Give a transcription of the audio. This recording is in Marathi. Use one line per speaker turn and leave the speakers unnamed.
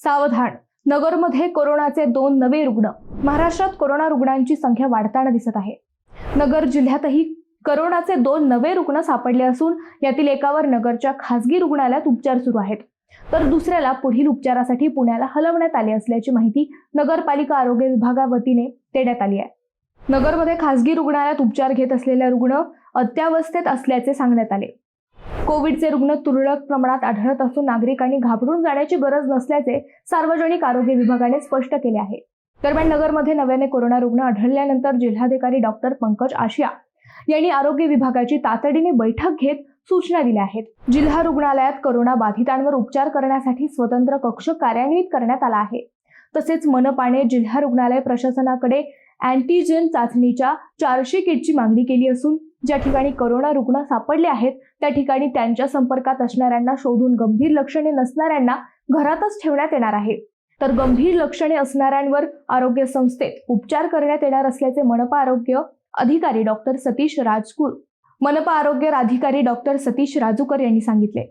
सावधान, नगरमध्ये कोरोनाचे 2 नवे रुग्ण. महाराष्ट्रात कोरोना रुग्णांची संख्या वाढताना दिसत आहे. नगर जिल्ह्यातही कोरोनाचे 2 नवे रुग्ण सापडले असून यातील एकावर नगरच्या खासगी रुग्णालयात उपचार सुरू आहेत, तर दुसऱ्याला पुढील उपचारासाठी पुण्याला हलवण्यात आले असल्याची माहिती नगरपालिका आरोग्य विभागावतीने देण्यात आली आहे. नगरमध्ये खासगी रुग्णालयात उपचार घेत असलेले रुग्ण अत्यावस्थेत असल्याचे सांगण्यात आले. कोविडचे रुग्ण तुरळक प्रमाणात आढळत असून नागरिकांनी घाबरून जाण्याची गरज नसल्याचे सार्वजनिक आरोग्य विभागाने स्पष्ट केले आहे. दरम्यान नगरमध्ये नव्याने कोरोना रुग्ण आढळल्यानंतर जिल्हाधिकारी डॉक्टर पंकज आशिया यांनी आरोग्य विभागाची तातडीने बैठक घेत सूचना दिल्या आहेत. जिल्हा रुग्णालयात कोरोना बाधितांवर उपचार करण्यासाठी स्वतंत्र कक्ष कार्यान्वित करण्यात आला आहे. तसेच मनपाने जिल्हा रुग्णालय प्रशासनाकडे अँटीजेन चाचणीच्या 400 किटची मागणी केली असून ज्या ठिकाणी कोरोना रुग्ण सापडले आहेत त्या ठिकाणी त्यांच्या संपर्कात असणाऱ्यांना शोधून गंभीर लक्षणे नसणाऱ्यांना घरातच ठेवण्यात येणार आहे, तर गंभीर लक्षणे असणाऱ्यांवर आरोग्य संस्थेत उपचार करण्यात येणार असल्याचे मनपा आरोग्य अधिकारी डॉक्टर सतीश राजूकर यांनी सांगितले.